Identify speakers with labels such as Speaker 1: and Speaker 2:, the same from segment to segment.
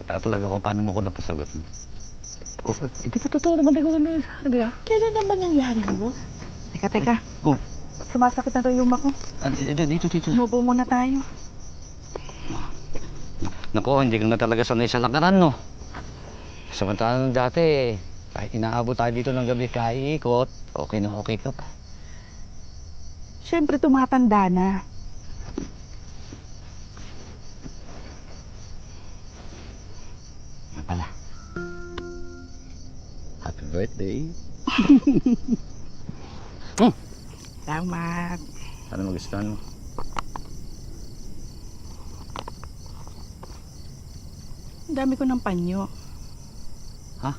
Speaker 1: talaga kung paano mo ko napasagot. Oh, hindi pa totoo naman ako ano.
Speaker 2: Kailan naman nangyari mo? Teka.
Speaker 1: Oh,
Speaker 2: Sumasakit na to yung ako.
Speaker 1: dito.
Speaker 2: Umupo muna tayo.
Speaker 1: Nako, hindi ka na talaga sanay sa lakaran, no? Samantalang dati, kahit inaabot tayo dito ng gabi kaikot, okay na okay ka pa.
Speaker 2: Siyempre tumatanda na.
Speaker 1: Nga pala. Happy birthday.
Speaker 2: Salamat.
Speaker 1: Ano magustuhan mo?
Speaker 2: Ang dami ko ng panyo.
Speaker 1: Ha?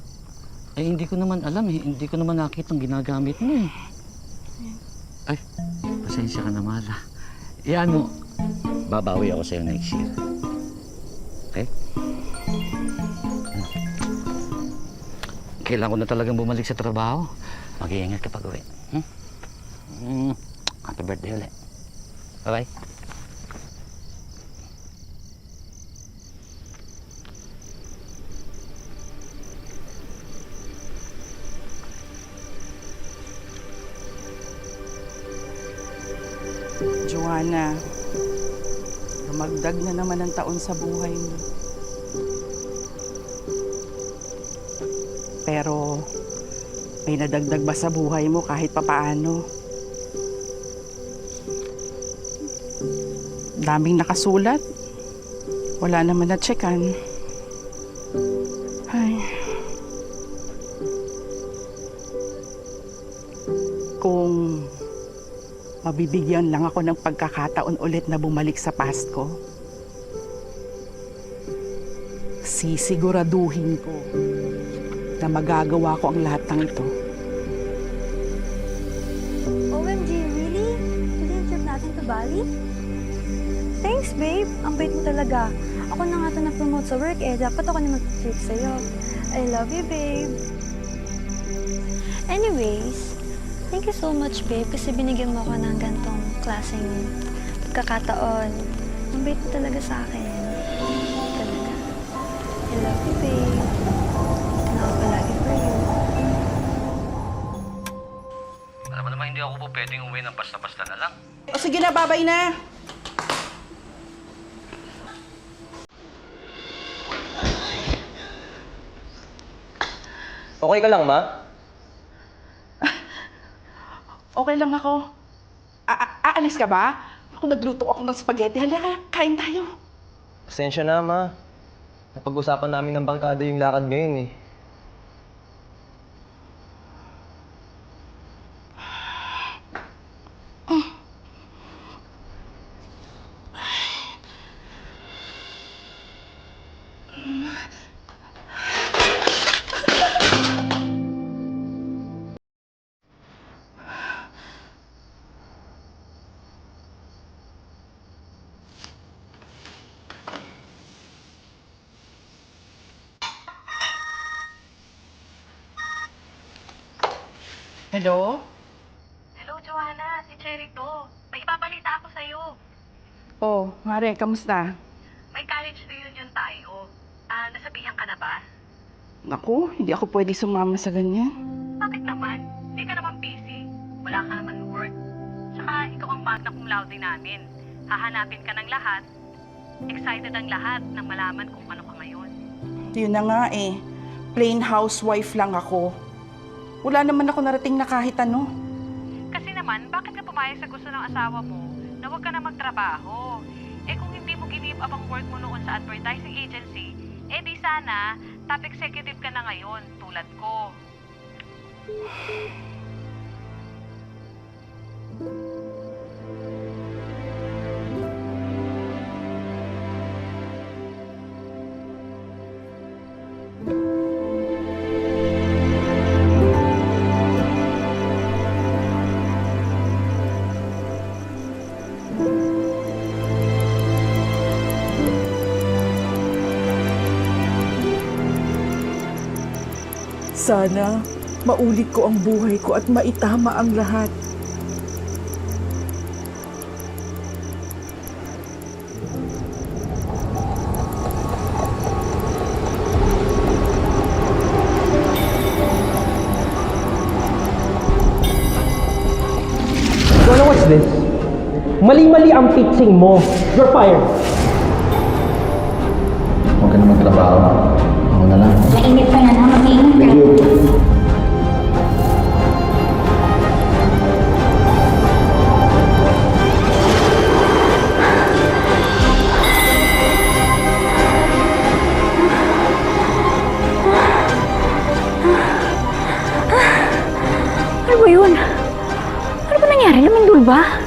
Speaker 1: Eh, hindi ko naman alam eh. Hindi ko naman nakita ang ginagamit mo eh. Ay, pasensya ka na, Mala. Yan mo, babawi ako sa'yo next year. Okay? Kailangan ko na talagang bumalik sa trabaho. Mag-iingat ka pag-uwi. Happy birthday ulit. Bye-bye.
Speaker 2: Joanna, dumagdag na naman ang taon sa buhay mo. Pero, may nadagdag ba sa buhay mo kahit papaano? Daming nakasulat. Wala naman na-checkan. Ay. Kung mabibigyan lang ako ng pagkakataon ulit na bumalik sa past ko, sisiguraduhin ko na magagawa ko ang lahat ng ito.
Speaker 3: OMG, really? Today trip natin to Bali? Thanks, babe. Ang bait mo talaga. Ako na nga ito na-promote sa work eh. Dapat ako na mag-treat sa'yo. I love you, babe. Anyways, thank you so much, babe, kasi binigyan mo ako ng gantong klaseng pagkakataon. Ang bait mo talaga sa akin. Talaga. I love you, babe. And ako palagi for you.
Speaker 1: Alam mo naman, hindi ako po pwedeng uwi ng basta-basta na lang.
Speaker 2: O sige na, babay na!
Speaker 4: Okay ka lang, ma?
Speaker 2: Okay lang ako. Aalis ka ba? Ako nagluto ako ng spaghetti. Halika, kain tayo.
Speaker 4: Pasensya na, ma. Napag-usapan namin ng barkada yung lakad ngayon eh.
Speaker 2: Hello?
Speaker 5: Hello, Joanna. Si Cherry to. May ipabalita ako sa'yo.
Speaker 2: Oh, Mare, kamusta?
Speaker 5: May college reunion tayo. Nasabihan ka na ba?
Speaker 2: Naku, hindi ako pwede sumama sa ganyan.
Speaker 5: Bakit naman? Hindi ka naman busy. Wala ka naman work. Tsaka ikaw ang magna cum laude namin. Hahanapin ka ng lahat. Excited ang lahat nang malaman kung ano ka ngayon.
Speaker 2: Yun na nga eh. Plain housewife lang ako. Wala naman ako narating na kahit ano.
Speaker 5: Kasi naman, bakit ka pumayag sa gusto ng asawa mo na huwag ka na magtrabaho? Eh kung hindi mo give up ang work mo noon sa advertising agency, eh di sana top executive ka na ngayon tulad ko.
Speaker 2: Sana maulit ko ang buhay ko at maitama ang lahat.
Speaker 6: Mali-mali ang fixing mo. You're fired.
Speaker 1: Huwag ka na magtrabaho. Ako na lang.
Speaker 7: Mainit pa yan ha, mag-iingat ka.
Speaker 3: Ano ba yun? Ano ba nangyari? Lumindol ba?